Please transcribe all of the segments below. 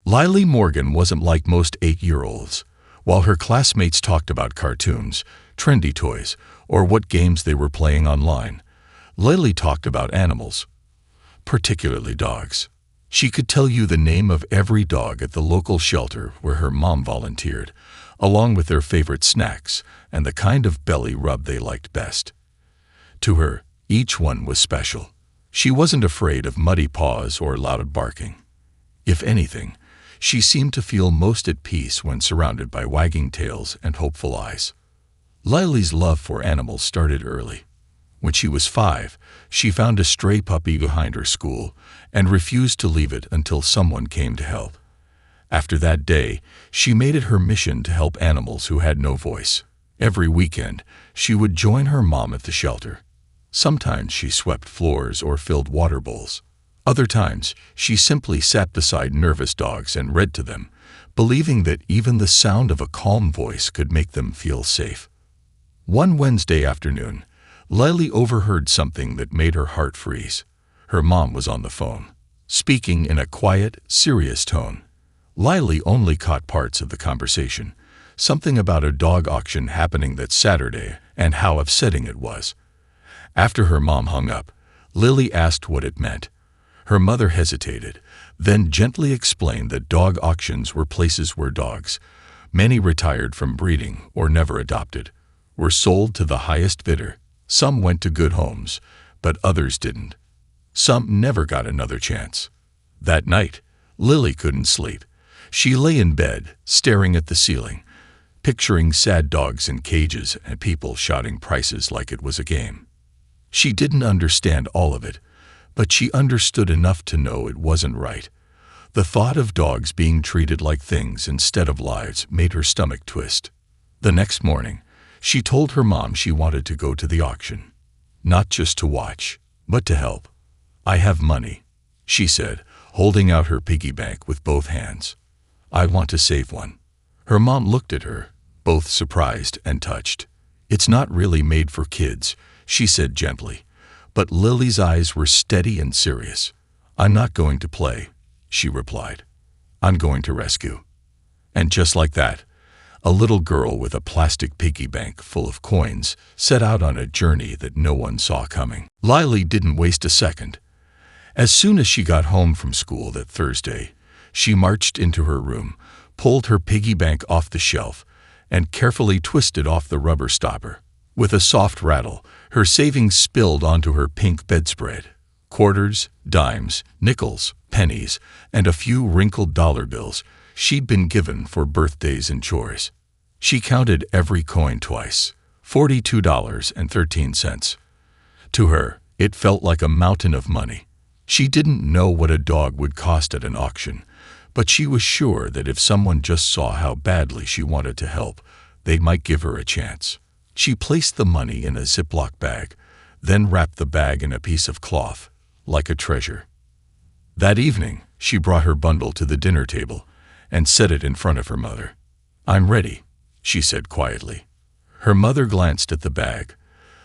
Lily Morgan wasn't like most 8-year-olds. While her classmates talked about cartoons, trendy toys, or what games they were playing online, Lily talked about animals, particularly dogs. She could tell you the name of every dog at the local shelter where her mom volunteered, along with their favorite snacks and the kind of belly rub they liked best. To her, each one was special. She wasn't afraid of muddy paws or loud barking. If anything, she seemed to feel most at peace when surrounded by wagging tails and hopeful eyes. Lily's love for animals started early. When she was 5, she found a stray puppy behind her school and refused to leave it until someone came to help. After that day, she made it her mission to help animals who had no voice. Every weekend, she would join her mom at the shelter. Sometimes she swept floors or filled water bowls. Other times, she simply sat beside nervous dogs and read to them, believing that even the sound of a calm voice could make them feel safe. One Wednesday afternoon, Lily overheard something that made her heart freeze. Her mom was on the phone, speaking in a quiet, serious tone. Lily only caught parts of the conversation, something about a dog auction happening that Saturday and how upsetting it was. After her mom hung up, Lily asked what it meant. Her mother hesitated, then gently explained that dog auctions were places where dogs, many retired from breeding or never adopted, were sold to the highest bidder. Some went to good homes, but others didn't. Some never got another chance. That night, Lily couldn't sleep. She lay in bed, staring at the ceiling, picturing sad dogs in cages and people shouting prices like it was a game. She didn't understand all of it, but she understood enough to know it wasn't right. The thought of dogs being treated like things instead of lives made her stomach twist. The next morning, she told her mom she wanted to go to the auction, not just to watch, but to help. "I have money," she said, holding out her piggy bank with both hands. "I want to save one." Her mom looked at her, both surprised and touched. "It's not really made for kids," she said gently, but Lily's eyes were steady and serious. "I'm not going to play," she replied. "I'm going to rescue." And just like that, a little girl with a plastic piggy bank full of coins set out on a journey that no one saw coming. Lily didn't waste a second. As soon as she got home from school that Thursday, she marched into her room, pulled her piggy bank off the shelf, and carefully twisted off the rubber stopper. With a soft rattle, her savings spilled onto her pink bedspread. Quarters, dimes, nickels, pennies, and a few wrinkled dollar bills she'd been given for birthdays and chores. She counted every coin twice, $42.13. To her, it felt like a mountain of money. She didn't know what a dog would cost at an auction, but she was sure that if someone just saw how badly she wanted to help, they might give her a chance. She placed the money in a Ziploc bag, then wrapped the bag in a piece of cloth, like a treasure. That evening, she brought her bundle to the dinner table and set it in front of her mother. "I'm ready," she said quietly. Her mother glanced at the bag,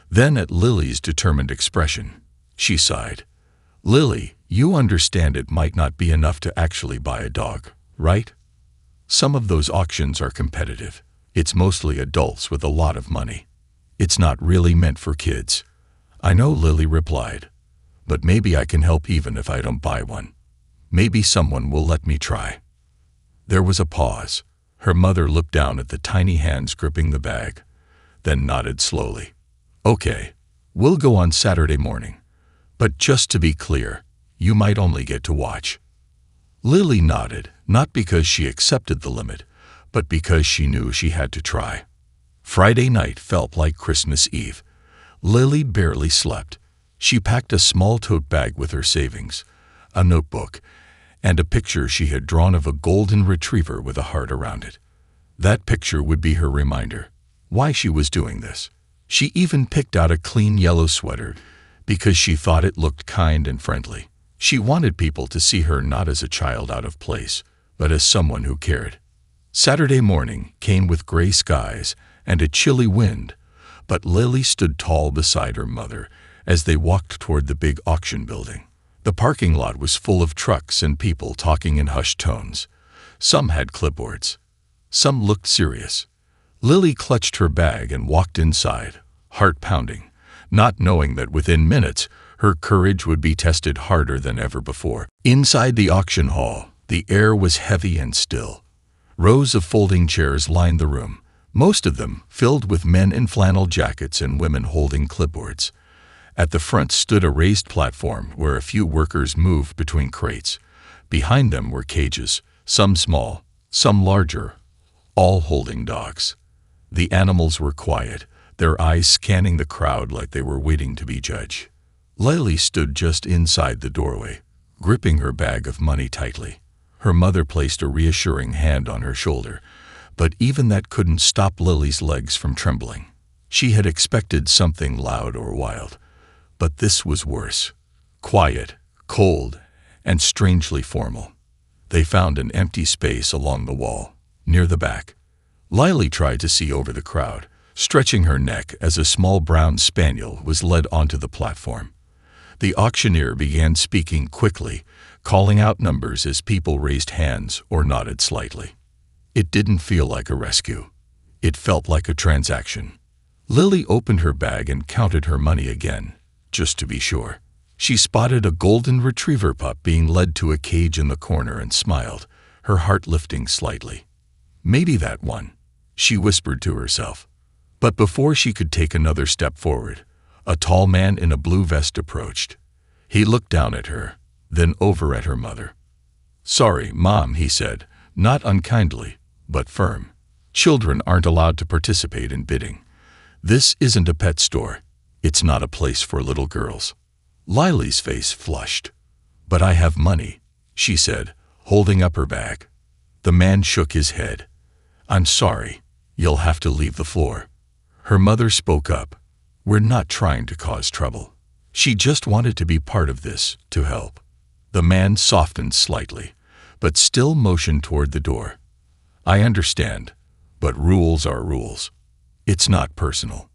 then at Lily's determined expression. She sighed. "Lily, you understand it might not be enough to actually buy a dog, right? Some of those auctions are competitive. It's mostly adults with a lot of money. It's not really meant for kids." "I know," Lily replied, "but maybe I can help even if I don't buy one. Maybe someone will let me try." There was a pause. Her mother looked down at the tiny hands gripping the bag, then nodded slowly. "Okay, we'll go on Saturday morning. But just to be clear, you might only get to watch." Lily nodded, not because she accepted the limit, but because she knew she had to try. Friday night felt like Christmas Eve. Lily barely slept. She packed a small tote bag with her savings, a notebook, and a picture she had drawn of a golden retriever with a heart around it. That picture would be her reminder why she was doing this. She even picked out a clean yellow sweater because she thought it looked kind and friendly. She wanted people to see her not as a child out of place, but as someone who cared. Saturday morning came with gray skies and a chilly wind, but Lily stood tall beside her mother as they walked toward the big auction building. The parking lot was full of trucks and people talking in hushed tones. Some had clipboards. Some looked serious. Lily clutched her bag and walked inside, heart pounding, not knowing that within minutes her courage would be tested harder than ever before. Inside the auction hall, the air was heavy and still. Rows of folding chairs lined the room, most of them filled with men in flannel jackets and women holding clipboards. At the front stood a raised platform where a few workers moved between crates. Behind them were cages, some small, some larger, all holding dogs. The animals were quiet, their eyes scanning the crowd like they were waiting to be judged. Lily stood just inside the doorway, gripping her bag of money tightly. Her mother placed a reassuring hand on her shoulder, but even that couldn't stop Lily's legs from trembling. She had expected something loud or wild, but this was worse. Quiet, cold, and strangely formal. They found an empty space along the wall, near the back. Lily tried to see over the crowd, stretching her neck as a small brown spaniel was led onto the platform. The auctioneer began speaking quickly, calling out numbers as people raised hands or nodded slightly. It didn't feel like a rescue. It felt like a transaction. Lily opened her bag and counted her money again, just to be sure. She spotted a golden retriever pup being led to a cage in the corner and smiled, her heart lifting slightly. Maybe that one, she whispered to herself. But before she could take another step forward, a tall man in a blue vest approached. He looked down at her, then over at her mother. "Sorry, Mom," he said, not unkindly, but firm. "Children aren't allowed to participate in bidding. This isn't a pet store. It's not a place for little girls." Lily's face flushed. "But I have money," she said, holding up her bag. The man shook his head. "I'm sorry. You'll have to leave the floor." Her mother spoke up. "We're not trying to cause trouble." She just wanted to be part of this, to help. The man softened slightly, but still motioned toward the door. "I understand, but rules are rules. It's not personal."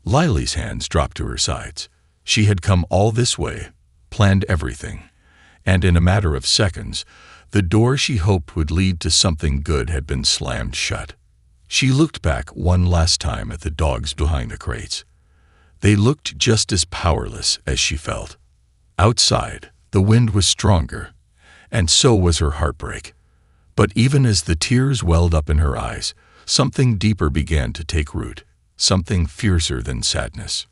Lily's hands dropped to her sides. She had come all this way, planned everything, and in a matter of seconds, the door she hoped would lead to something good had been slammed shut. She looked back one last time at the dogs behind the crates. They looked just as powerless as she felt. Outside, the wind was stronger, and so was her heartbreak. But even as the tears welled up in her eyes, something deeper began to take root, something fiercer than sadness.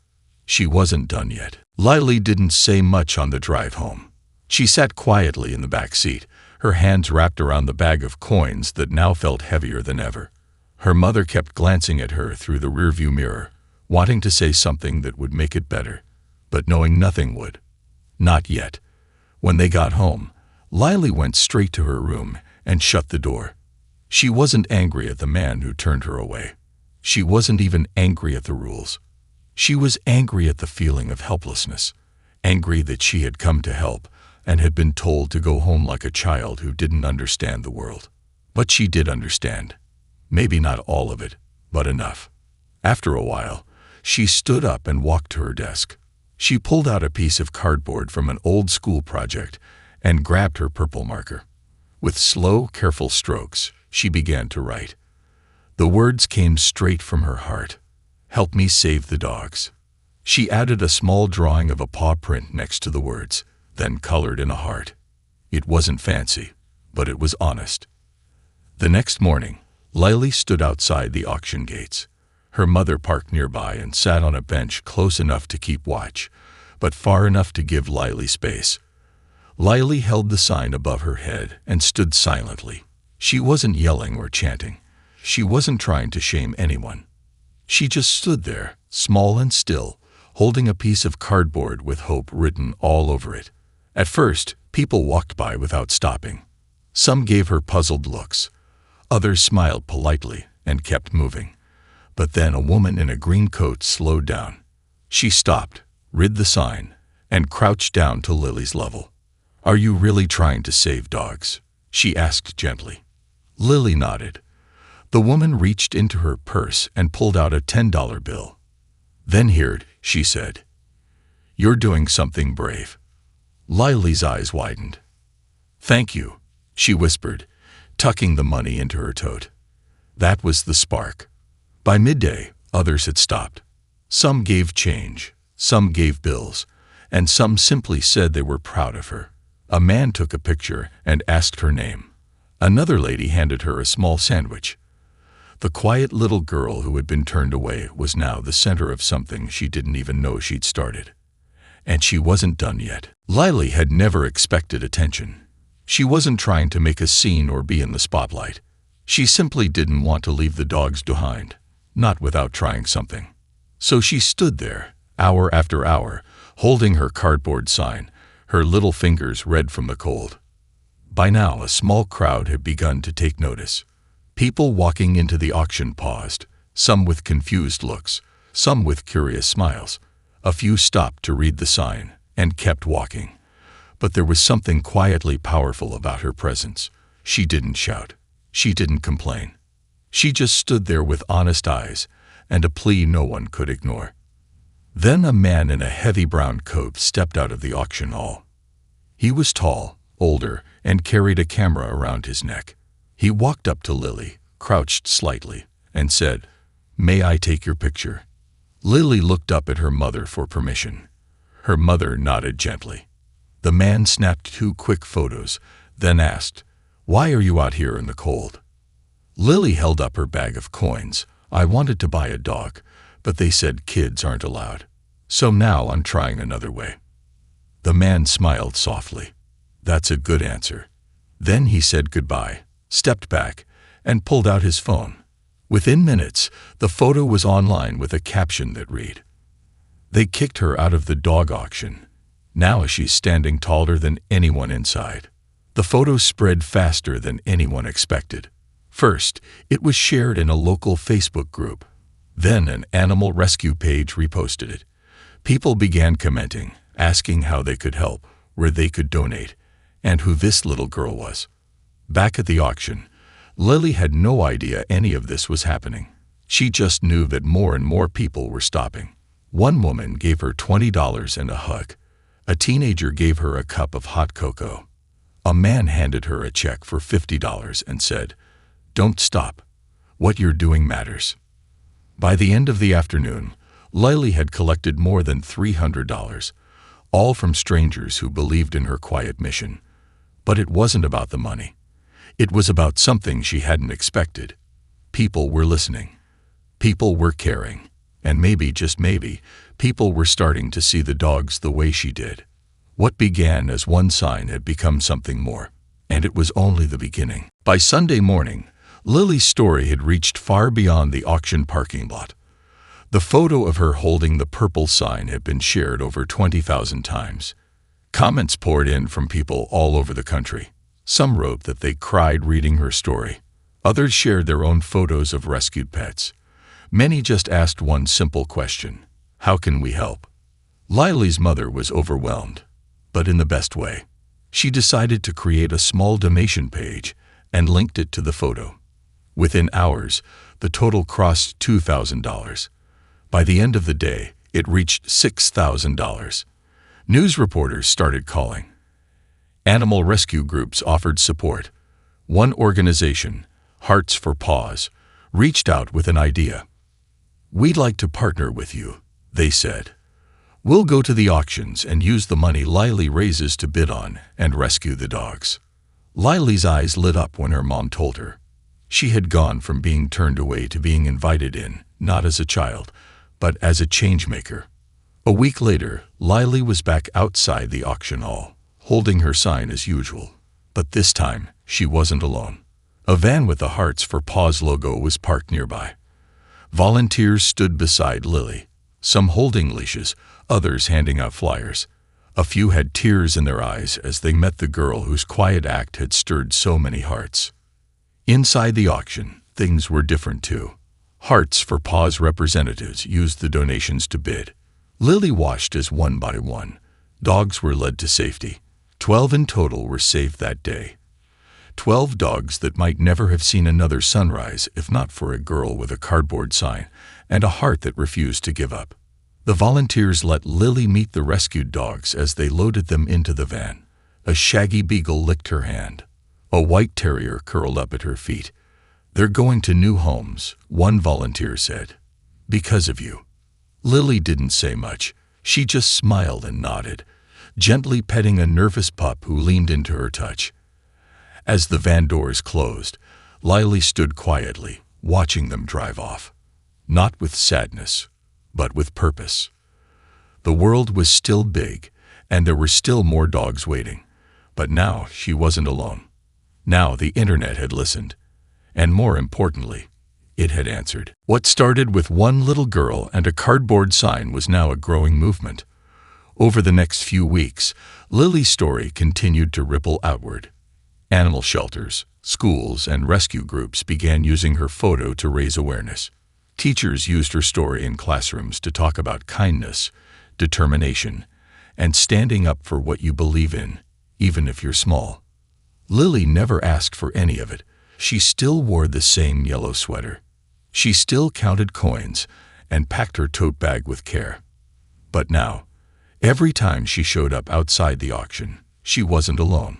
She wasn't done yet. Lily didn't say much on the drive home. She sat quietly in the back seat, her hands wrapped around the bag of coins that now felt heavier than ever. Her mother kept glancing at her through the rearview mirror, wanting to say something that would make it better, but knowing nothing would. Not yet. When they got home, Lily went straight to her room and shut the door. She wasn't angry at the man who turned her away. She wasn't even angry at the rules. She was angry at the feeling of helplessness, angry that she had come to help and had been told to go home like a child who didn't understand the world. But she did understand. Maybe not all of it, but enough. After a while, she stood up and walked to her desk. She pulled out a piece of cardboard from an old school project and grabbed her purple marker. With slow, careful strokes, she began to write. The words came straight from her heart. "Help me save the dogs." She added a small drawing of a paw print next to the words, then colored in a heart. It wasn't fancy, but it was honest. The next morning, Lily stood outside the auction gates. Her mother parked nearby and sat on a bench close enough to keep watch, but far enough to give Lily space. Lily held the sign above her head and stood silently. She wasn't yelling or chanting. She wasn't trying to shame anyone. She just stood there, small and still, holding a piece of cardboard with hope written all over it. At first, people walked by without stopping. Some gave her puzzled looks. Others smiled politely and kept moving. But then a woman in a green coat slowed down. She stopped, read the sign, and crouched down to Lily's level. "Are you really trying to save dogs?" she asked gently. Lily nodded. The woman reached into her purse and pulled out a $10 bill. "Then here," she said. "You're doing something brave." Lily's eyes widened. "Thank you," she whispered, tucking the money into her tote. That was the spark. By midday, others had stopped. Some gave change, some gave bills, and some simply said they were proud of her. A man took a picture and asked her name. Another lady handed her a small sandwich. The quiet little girl who had been turned away was now the center of something she didn't even know she'd started. And she wasn't done yet. Lily had never expected attention. She wasn't trying to make a scene or be in the spotlight. She simply didn't want to leave the dogs behind, not without trying something. So she stood there, hour after hour, holding her cardboard sign, her little fingers red from the cold. By now, a small crowd had begun to take notice. People walking into the auction paused, some with confused looks, some with curious smiles. A few stopped to read the sign and kept walking. But there was something quietly powerful about her presence. She didn't shout. She didn't complain. She just stood there with honest eyes and a plea no one could ignore. Then a man in a heavy brown coat stepped out of the auction hall. He was tall, older, and carried a camera around his neck. He walked up to Lily, crouched slightly, and said, "May I take your picture?" Lily looked up at her mother for permission. Her mother nodded gently. The man snapped 2 quick photos, then asked, "Why are you out here in the cold?" Lily held up her bag of coins. "I wanted to buy a dog, but they said kids aren't allowed. So now I'm trying another way." The man smiled softly. "That's a good answer." Then he said goodbye, stepped back, and pulled out his phone. Within minutes, the photo was online with a caption that read, "They kicked her out of the dog auction. Now she's standing taller than anyone inside." The photo spread faster than anyone expected. First, it was shared in a local Facebook group. Then an animal rescue page reposted it. People began commenting, asking how they could help, where they could donate, and who this little girl was. Back at the auction, Lily had no idea any of this was happening. She just knew that more and more people were stopping. One woman gave her $20 and a hug. A teenager gave her a cup of hot cocoa. A man handed her a check for $50 and said, "Don't stop. What you're doing matters." By the end of the afternoon, Lily had collected more than $300, all from strangers who believed in her quiet mission. But it wasn't about the money. It was about something she hadn't expected. People were listening. People were caring. And maybe, just maybe, people were starting to see the dogs the way she did. What began as one sign had become something more. And it was only the beginning. By Sunday morning, Lily's story had reached far beyond the auction parking lot. The photo of her holding the purple sign had been shared over 20,000 times. Comments poured in from people all over the country. Some wrote that they cried reading her story. Others shared their own photos of rescued pets. Many just asked one simple question: how can we help? Lily's mother was overwhelmed, but in the best way. She decided to create a small donation page and linked it to the photo. Within hours, the total crossed $2,000. By the end of the day, it reached $6,000. News reporters started calling. Animal rescue groups offered support. One organization, Hearts for Paws, reached out with an idea. "We'd like to partner with you," they said. "We'll go to the auctions and use the money Lily raises to bid on and rescue the dogs." Lily's eyes lit up when her mom told her. She had gone from being turned away to being invited in, not as a child, but as a changemaker. A week later, Lily was back outside the auction hall, holding her sign as usual. But this time, she wasn't alone. A van with the Hearts for Paws logo was parked nearby. Volunteers stood beside Lily, some holding leashes, others handing out flyers. A few had tears in their eyes as they met the girl whose quiet act had stirred so many hearts. Inside the auction, things were different too. Hearts for Paws representatives used the donations to bid. Lily watched as one by one, dogs were led to safety. 12 in total were saved that day. 12 dogs that might never have seen another sunrise if not for a girl with a cardboard sign and a heart that refused to give up. The volunteers let Lily meet the rescued dogs as they loaded them into the van. A shaggy beagle licked her hand. A white terrier curled up at her feet. "They're going to new homes," one volunteer said. "Because of you." Lily didn't say much. She just smiled and nodded, gently petting a nervous pup who leaned into her touch. As the van doors closed, Lily stood quietly, watching them drive off. Not with sadness, but with purpose. The world was still big, and there were still more dogs waiting. But now she wasn't alone. Now the internet had listened. And more importantly, it had answered. What started with one little girl and a cardboard sign was now a growing movement. Over the next few weeks, Lily's story continued to ripple outward. Animal shelters, schools, and rescue groups began using her photo to raise awareness. Teachers used her story in classrooms to talk about kindness, determination, and standing up for what you believe in, even if you're small. Lily never asked for any of it. She still wore the same yellow sweater. She still counted coins and packed her tote bag with care. But now, every time she showed up outside the auction, she wasn't alone.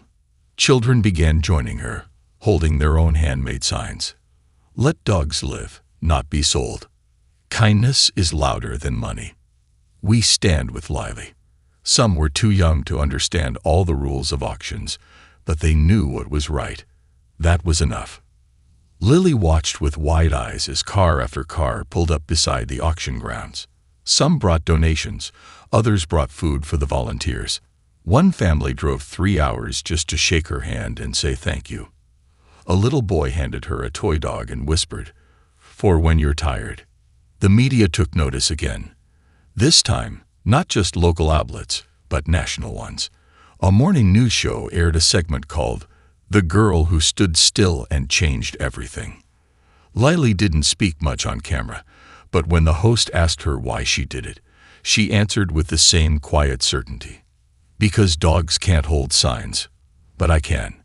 Children began joining her, holding their own handmade signs. "Let dogs live, not be sold. Kindness is louder than money." We stand with Lily. Some were too young to understand all the rules of auctions, but they knew what was right. That was enough. Lily watched with wide eyes as car after car pulled up beside the auction grounds. Some brought donations, others brought food for the volunteers. One family drove 3 hours just to shake her hand and say thank you. A little boy handed her a toy dog and whispered, "For when you're tired." The media took notice again. This time, not just local outlets, but national ones. A morning news show aired a segment called "The Girl Who Stood Still and Changed Everything." Lily didn't speak much on camera, but when the host asked her why she did it, she answered with the same quiet certainty. "Because dogs can't hold signs, but I can."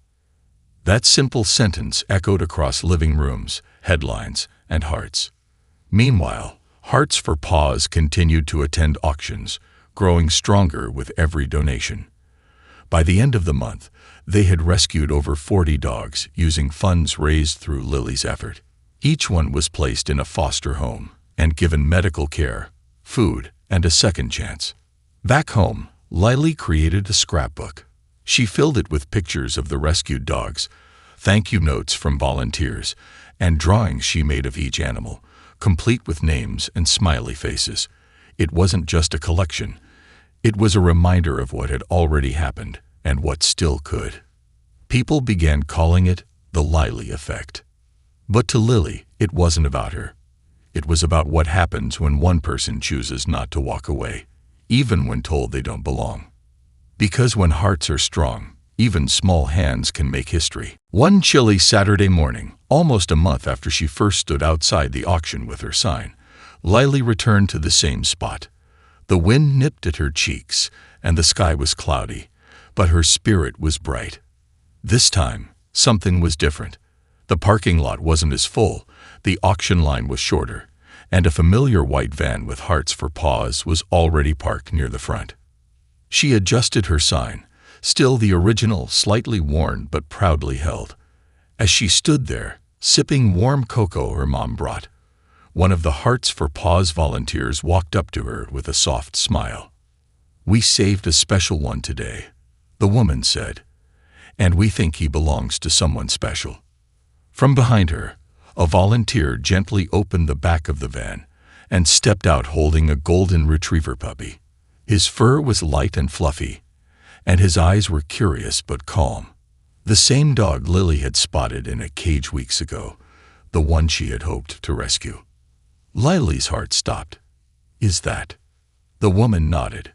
That simple sentence echoed across living rooms, headlines, and hearts. Meanwhile, Hearts for Paws continued to attend auctions, growing stronger with every donation. By the end of the month, they had rescued over 40 dogs using funds raised through Lily's effort. Each one was placed in a foster home and given medical care, food, and a second chance. Back home, Lily created a scrapbook. She filled it with pictures of the rescued dogs, thank you notes from volunteers, and drawings she made of each animal, complete with names and smiley faces. It wasn't just a collection. It was a reminder of what had already happened and what still could. People began calling it the Lily effect. But to Lily, it wasn't about her. It was about what happens when one person chooses not to walk away, even when told they don't belong. Because when hearts are strong, even small hands can make history. One chilly Saturday morning, almost a month after she first stood outside the auction with her sign, Lily returned to the same spot. The wind nipped at her cheeks, and the sky was cloudy, but her spirit was bright. This time, something was different. The parking lot wasn't as full, the auction line was shorter, and a familiar white van with Hearts for Paws was already parked near the front. She adjusted her sign, still the original, slightly worn but proudly held. As she stood there, sipping warm cocoa her mom brought, one of the Hearts for Paws volunteers walked up to her with a soft smile. "We saved a special one today," the woman said, "and we think he belongs to someone special." From behind her, a volunteer gently opened the back of the van and stepped out holding a golden retriever puppy. His fur was light and fluffy, and his eyes were curious but calm. The same dog Lily had spotted in a cage weeks ago, the one she had hoped to rescue. Lily's heart stopped. "Is that?" The woman nodded.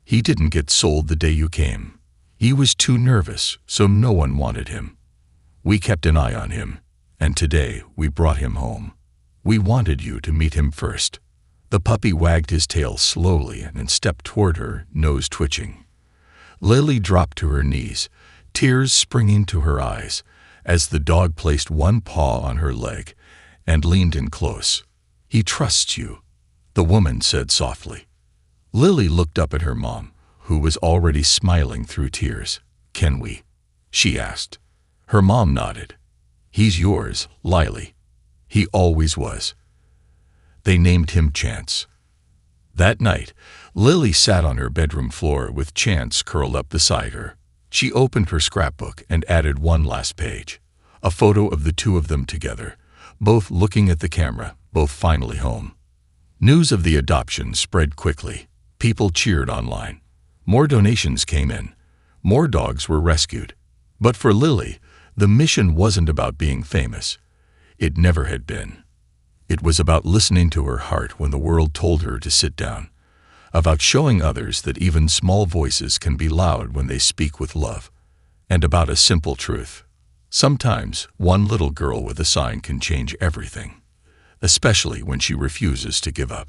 "He didn't get sold the day you came. He was too nervous, so no one wanted him. We kept an eye on him, and today we brought him home. We wanted you to meet him first." The puppy wagged his tail slowly and stepped toward her, nose twitching. Lily dropped to her knees, tears springing to her eyes, as the dog placed one paw on her leg and leaned in close. "He trusts you," the woman said softly. Lily looked up at her mom, who was already smiling through tears. "Can we?" she asked. Her mom nodded. "He's yours, Lily. He always was." They named him Chance. That night, Lily sat on her bedroom floor with Chance curled up beside her. She opened her scrapbook and added one last page. A photo of the two of them together, both looking at the camera, both finally home. News of the adoption spread quickly. People cheered online. More donations came in. More dogs were rescued. But for Lily, the mission wasn't about being famous. It never had been. It was about listening to her heart when the world told her to sit down, about showing others that even small voices can be loud when they speak with love, and about a simple truth. Sometimes one little girl with a sign can change everything, especially when she refuses to give up.